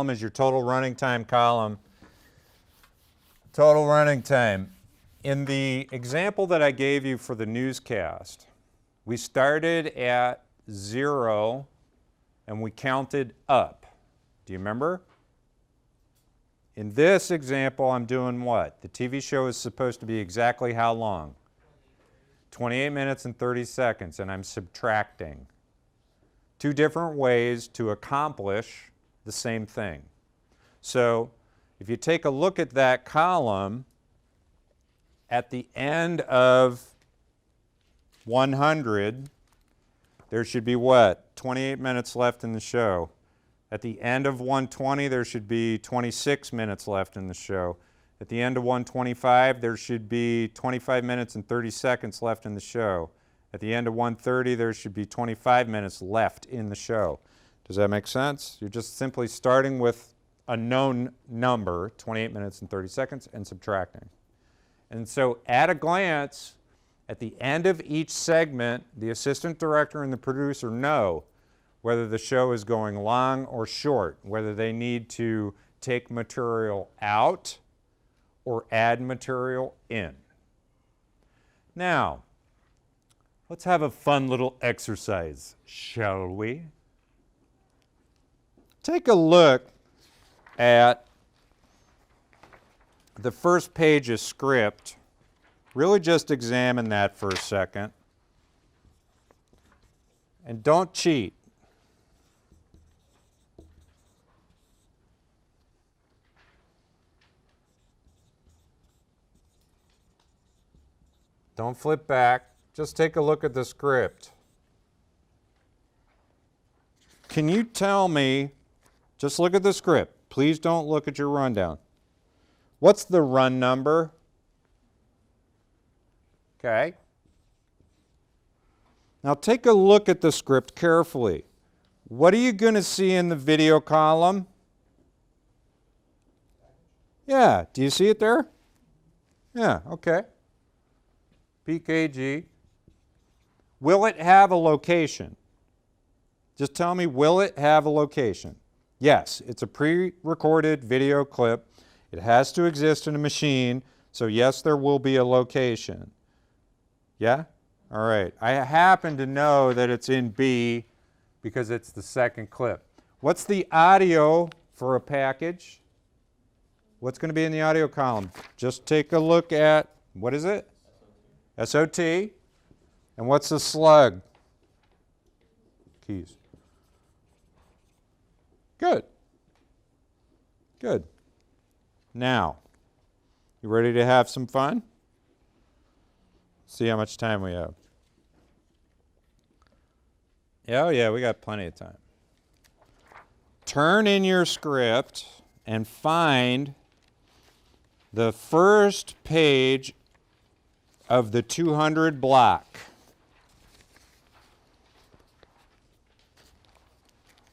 A: is your total running time column. Total running time. In the example that I gave you for the newscast, we started at 0 and we counted up. Do you remember? In this example, I'm doing what? The TV show is supposed to be exactly how long? 28 minutes and 30 seconds, and I'm subtracting. 2 different ways to accomplish the same thing. So if you take a look at that column, at the end of 100, there should be what? 28 minutes left in the show. At the end of 120, there should be 26 minutes left in the show. At the end of 125, there should be 25 minutes and 30 seconds left in the show. At the end of 130, there should be 25 minutes left in the show. Does that make sense? You're just simply starting with a known number, 28 minutes and 30 seconds, and subtracting. And so at a glance, at the end of each segment, the assistant director and the producer know whether the show is going long or short, whether they need to take material out or add material in. Now, let's have a fun little exercise, shall we? Take a look at the first page of script. Really just examine that for a second. And don't cheat. Don't flip back. Just take a look at the script. Can you tell me, just look at the script. Please don't look at your rundown. What's the run number? Okay. Now take a look at the script carefully. What are you going to see in the video column? Yeah, do you see it there? Yeah, okay. PKG. Will it have a location? Just tell me, will it have a location? Yes, it's a pre-recorded video clip. It has to exist in a machine, so yes, there will be a location. Yeah? All right. I happen to know that it's in B because it's the second clip. What's the audio for a package? What's going to be in the audio column? Just take a look at, what is it? SOT. And what's the slug? Keys. Good. Good. Now, you ready to have some fun? See how much time we have. Oh yeah, we got plenty of time. Turn in your script and find the first page of the 200 block.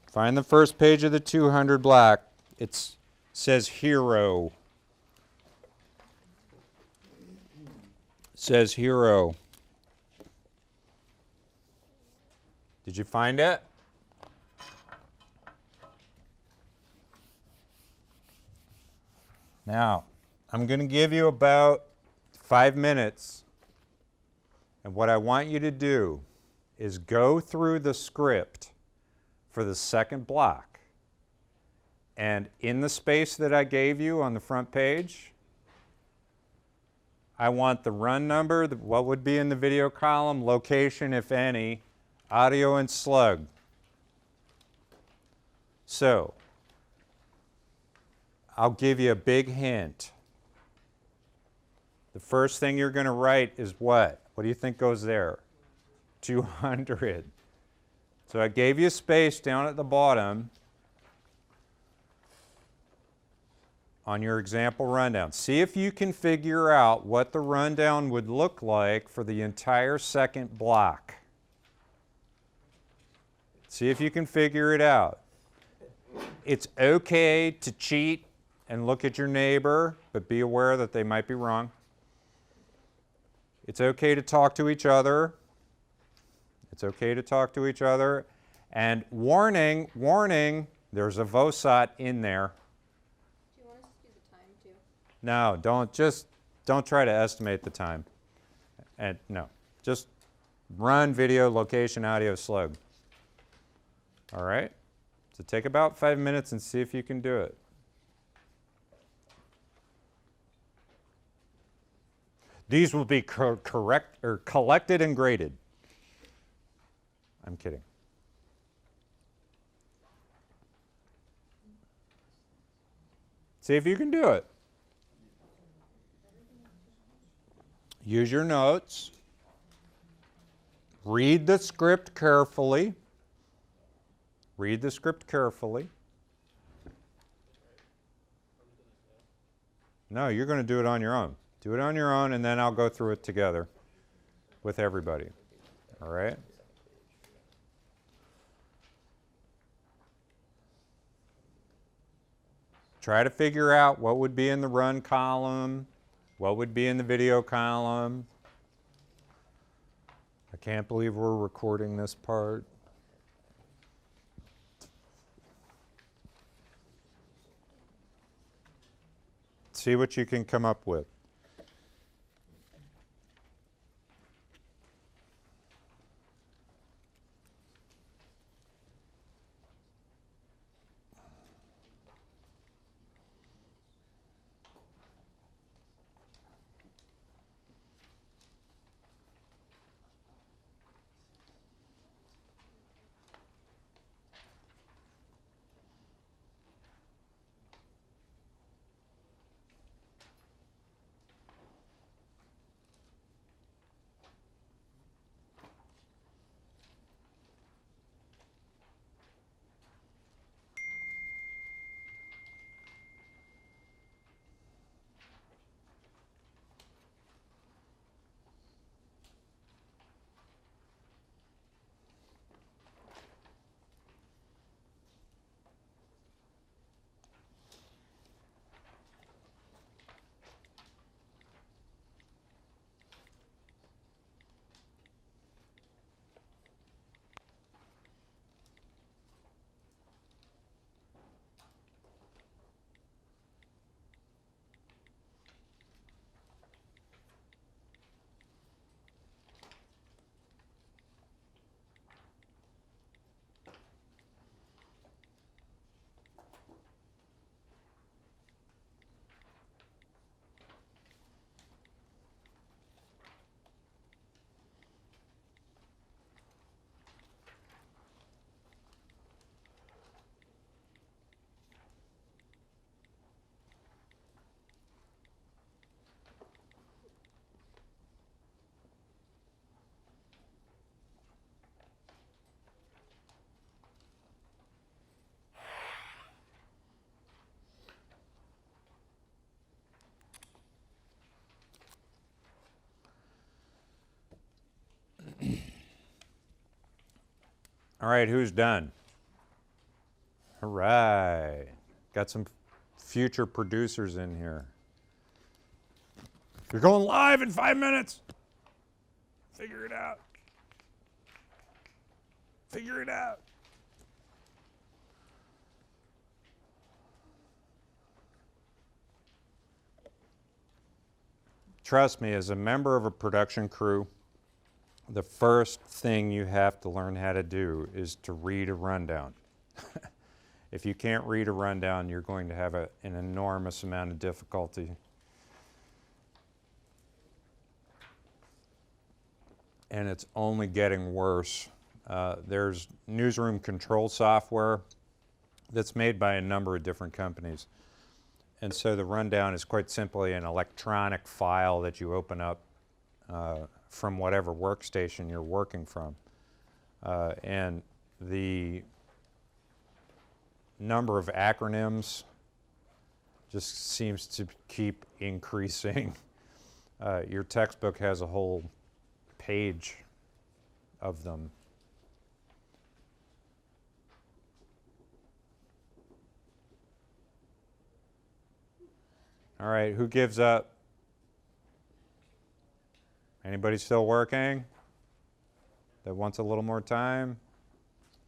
A: Find the first page of the 200 block. It says hero. It says hero. Did you find it? Now, I'm going to give you about 5 minutes. And what I want you to do is go through the script for the second block. And in the space that I gave you on the front page, I want the run number, what would be in the video column, location, if any, audio, and slug. So, I'll give you a big hint. The first thing you're going to write is what? What do you think goes there? 200. So I gave you space down at the bottom on your example rundown. See if you can figure out what the rundown would look like for the entire second block. See if you can figure it out. It's okay to cheat and look at your neighbor, but be aware that they might be wrong. It's okay to talk to each other. It's okay to talk to each other. And warning, warning, there's a VOSOT in there.
D: Do you want us to do the time too?
A: No, don't try to estimate the time. And no, just run video, location, audio, slug. All right? So take about 5 minutes and see if you can do it. These will be collected and graded. I'm kidding. See if you can do it. Use your notes. Read the script carefully. Read the script carefully. No, you're going to do it on your own. Do it on your own, and then I'll go through it together with everybody. All right? Try to figure out what would be in the run column, what would be in the video column. I can't believe we're recording this part. See what you can come up with. All right, who's done? All right. Got some future producers in here. You're going live in 5 minutes. Figure it out. Figure it out. Trust me, as a member of a production crew, the first thing you have to learn how to do is to read a rundown. If you can't read a rundown, you're going to have an enormous amount of difficulty. And it's only getting worse. There's newsroom control software that's made by a number of different companies. And so the rundown is quite simply an electronic file that you open up from whatever workstation you're working from. And the number of acronyms just seems to keep increasing. Your textbook has a whole page of them. All right, who gives up? Anybody still working that wants a little more time?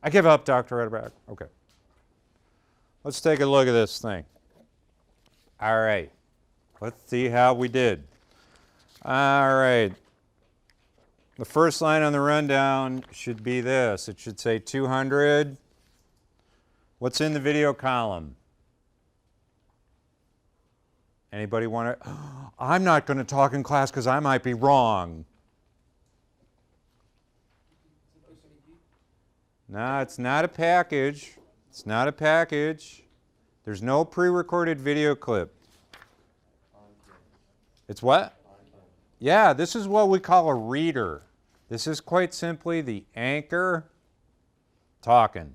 A: I give up, Dr. Edberg. Okay. Let's take a look at this thing. All right. Let's see how we did. All right. The first line on the rundown should be this. It should say 200. What's in the video column? Anybody want to? I'm not going to talk in class because I might be wrong. No, it's not a package. It's not a package. There's no pre-recorded video clip. It's what? Yeah, this is what we call a reader. This is quite simply the anchor talking.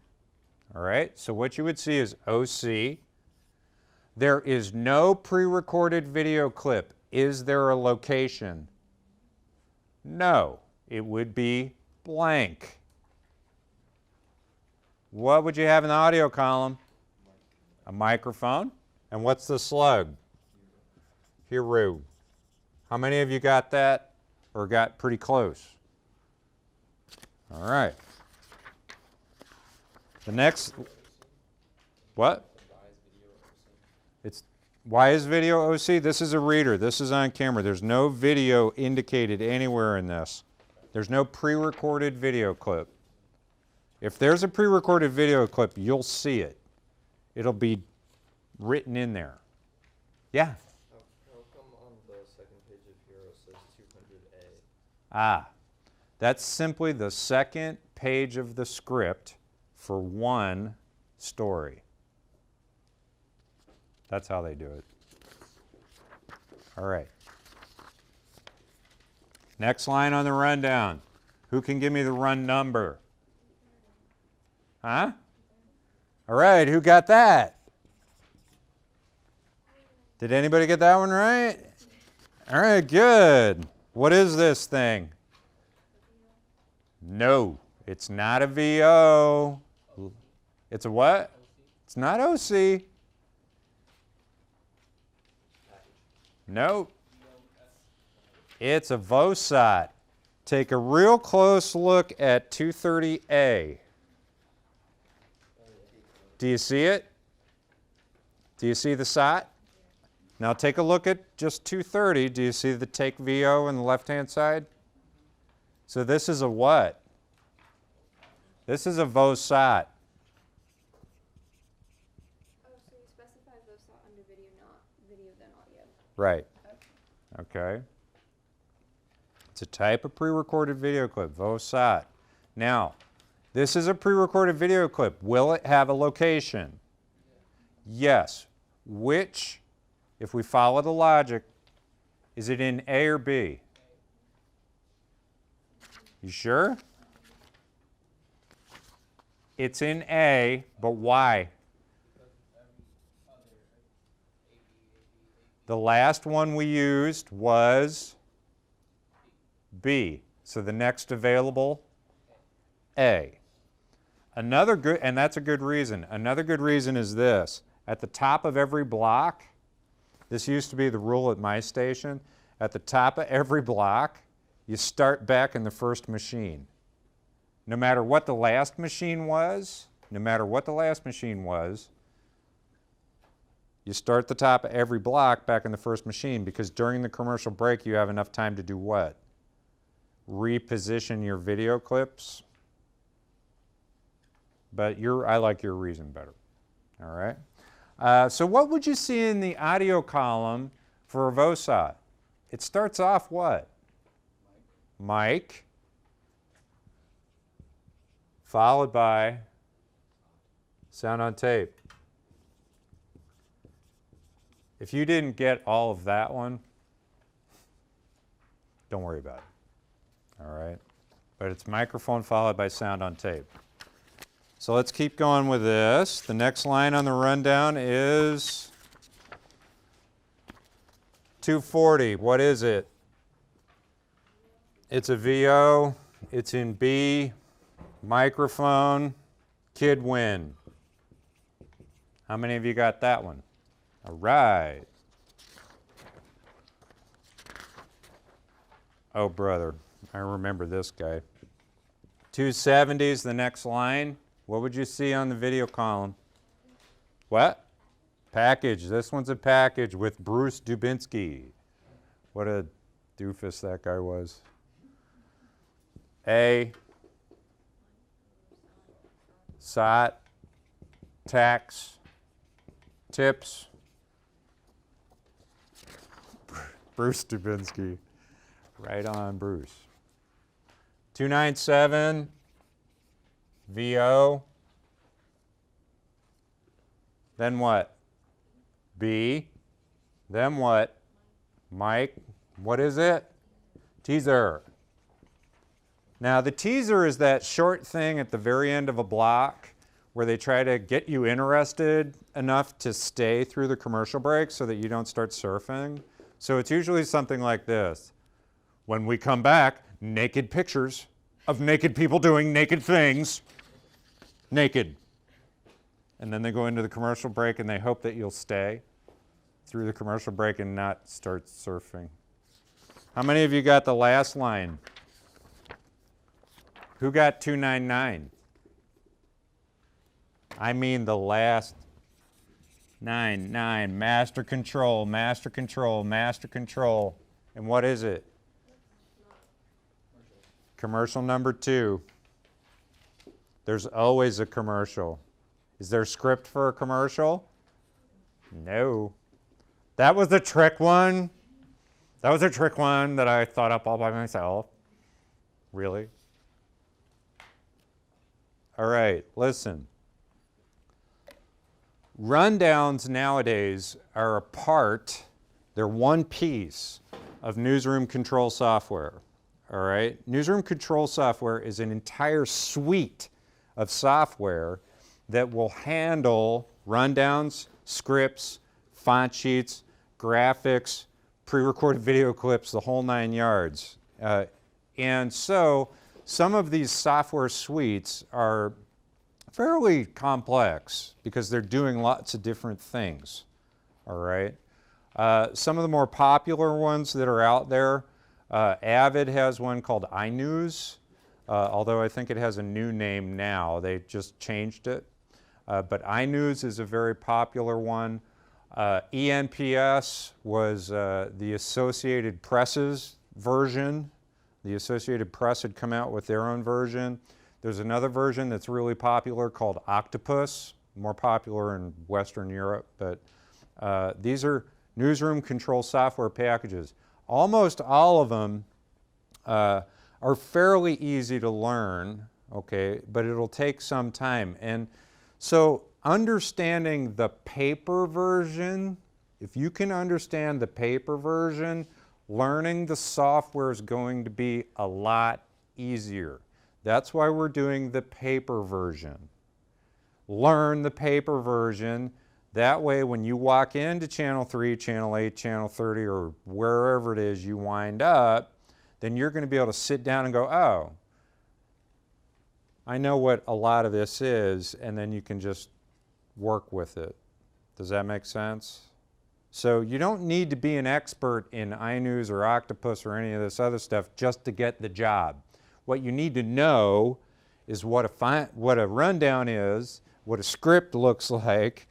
A: All right, so what you would see is OC. There is no pre-recorded video clip. Is there a location? No, it would be blank. What would you have in the audio column? A microphone. And what's the slug? Hero. How many of you got that or got pretty close? All right. The next, what? Why is video OC? This is a reader. This is on camera. There's no video indicated anywhere in this. There's no pre-recorded video clip. If there's a pre-recorded video clip, you'll see it. It'll be written in there. Yeah?
B: How come on the second page of Hero it says 200A?
A: Ah, that's simply the second page of the script for one story. That's how they do it. All right. Next line on the rundown. Who can give me the run number? Huh? All right, who got that? Did anybody get that one right? All right, good. What is this thing? No, it's not a VO. It's a what? It's not OC. Nope. It's a VOSOT. Take a real close look at 230A. Do you see it? Do you see the SOT? Now take a look at just 230. Do you see the take VO on the left-hand side? So this is a what? This is a VOSOT.
D: Oh, so you specify VOSOT under video, not video then audio.
A: Right. Okay. It's a type of pre-recorded video clip, VOSOT. Now, this is a pre-recorded video clip. Will it have a location? Yes. Which, if we follow the logic, is it in A or B? You sure? It's in A, but why? The last one we used was B. So the next available, A. Another good, and that's a good reason. Another good reason is this. At the top of every block, this used to be the rule at my station, at the top of every block, you start back in the first machine. No matter what the last machine was, no matter what the last machine was, you start the top of every block back in the first machine, because during the commercial break you have enough time to do what? Reposition your video clips. But I like your reason better. All right. So what would you see in the audio column for a VOSOT? It starts off what? Mic. Followed by sound on tape. If you didn't get all of that one, don't worry about it. All right? But it's microphone followed by sound on tape. So let's keep going with this. The next line on the rundown is 240. What is it? It's a VO. It's in B. Microphone. Kid win. How many of you got that one? All right. Oh, brother. I remember this guy. 270 is the next line. What would you see on the video column? What? Package. This one's a package with Bruce Dubinsky. What a doofus that guy was. A. SOT. Tax. Tips. Bruce Dubinsky. Right on, Bruce. 297. VO. Then what? B. Then what? Mic. What is it? Teaser. Now the teaser is that short thing at the very end of a block where they try to get you interested enough to stay through the commercial break so that you don't start surfing. So it's usually something like this. When we come back, naked pictures of naked people doing naked things. Naked. And then they go into the commercial break and they hope that you'll stay through the commercial break and not start surfing. How many of you got the last line? Who got 299? I mean the last 9, master control, master control, master control. And what is it? Commercial number 2. There's always a commercial. Is there a script for a commercial? No. That was the trick one. That was a trick one that I thought up all by myself. Really? All right, listen. Rundowns nowadays are a part, they're one piece of newsroom control software. All right? Newsroom control software is an entire suite of software that will handle rundowns, scripts, font sheets, graphics, pre-recorded video clips, the whole 9 yards. And so some of these software suites are fairly complex because they're doing lots of different things. All right? Some of the more popular ones that are out there, Avid has one called iNews, although I think it has a new name now. They just changed it. But iNews is a very popular one. ENPS was the Associated Press's version. The Associated Press had come out with their own version. There's another version that's really popular called Octopus, more popular in Western Europe. But these are newsroom control software packages. Almost all of them are fairly easy to learn, okay, but it'll take some time. And so understanding the paper version, if you can understand the paper version, learning the software is going to be a lot easier. That's why we're doing the paper version. Learn the paper version. That way when you walk into channel 3, channel 8, channel 30, or wherever it is you wind up, then you're going to be able to sit down and go, oh, I know what a lot of this is, and then you can just work with it. Does that make sense? So you don't need to be an expert in iNews or Octopus or any of this other stuff just to get the job. What you need to know is what a rundown is, what a script looks like,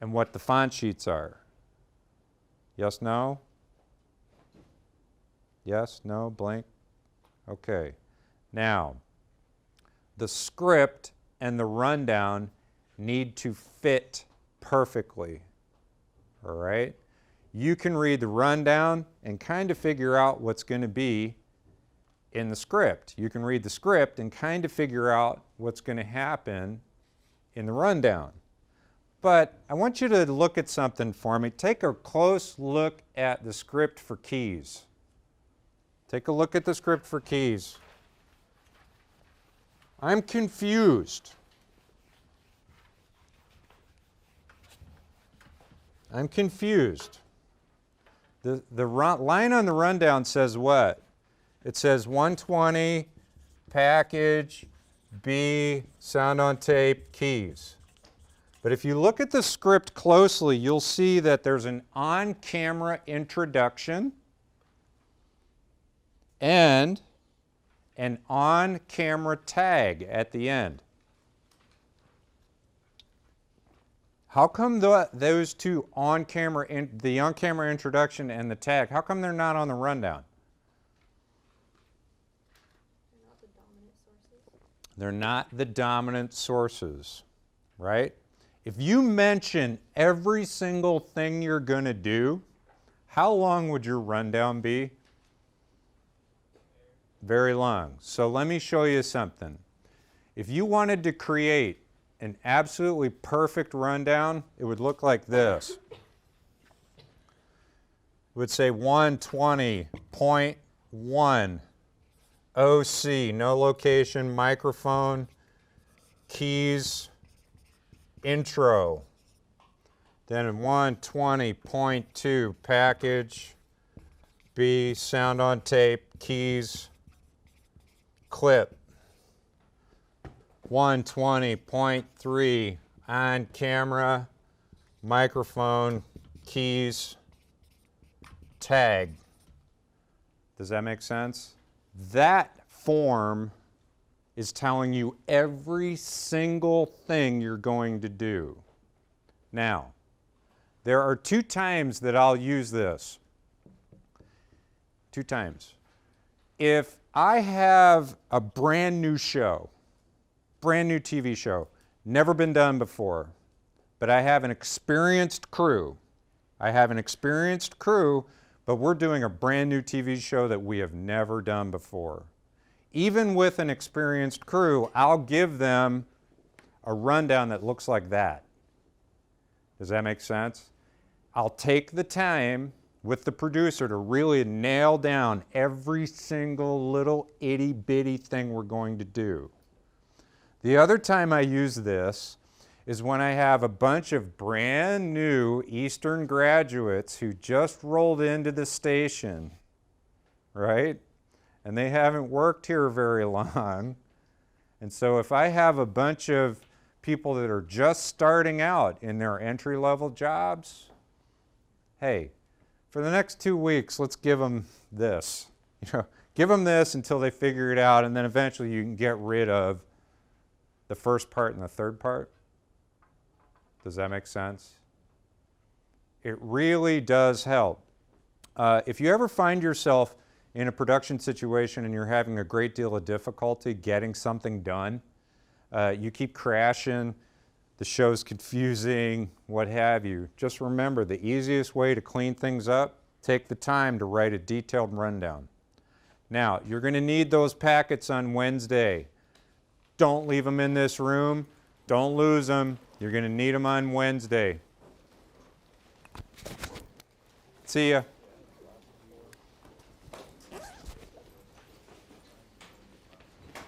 A: and what the font sheets are. Yes, no? Yes, no, blank? Okay. Now, the script and the rundown need to fit perfectly. All right? You can read the rundown and kind of figure out what's going to be in the script. You can read the script and kind of figure out what's going to happen in the rundown. But I want you to look at something for me. Take a close look at the script for keys. Take a look at the script for keys. I'm confused. I'm confused. The line on the rundown says what? It says 120, package, B, sound on tape, keys. But if you look at the script closely, you'll see that there's an on-camera introduction and an on-camera tag at the end. How come those two on-camera, the on-camera introduction and the tag, how come they're not on the rundown?
D: They're not the dominant sources.
A: They're not the dominant sources, right? If you mention every single thing you're going to do, how long would your rundown be? Very long. So let me show you something. If you wanted to create an absolutely perfect rundown, it would look like this. It would say 120.1 OC, no location, microphone, keys, intro. Then 120.2 package, B, sound on tape, keys, clip. 120.3 on camera, microphone, keys, tag. Does that make sense? That form is telling you every single thing you're going to do. Now, there are 2 times that I'll use this. 2 times. If I have a brand new show, brand new TV show, never been done before, but I have an experienced crew. But we're doing a brand new TV show that we have never done before. Even with an experienced crew, I'll give them a rundown that looks like that. Does that make sense? I'll take the time with the producer to really nail down every single little itty-bitty thing we're going to do. The other time I use this is when I have a bunch of brand new Eastern graduates who just rolled into the station, right? And they haven't worked here very long. And so if I have a bunch of people that are just starting out in their entry-level jobs, hey, for the next 2 weeks, let's give them this. Give them this until they figure it out, and then eventually you can get rid of the first part and the third part. Does that make sense? It really does help. If you ever find yourself in a production situation and you're having a great deal of difficulty getting something done, you keep crashing, the show's confusing, what have you, just remember the easiest way to clean things up, take the time to write a detailed rundown. Now, you're going to need those packets on Wednesday. Don't leave them in this room. Don't lose them. You're going to need them on Wednesday. See ya.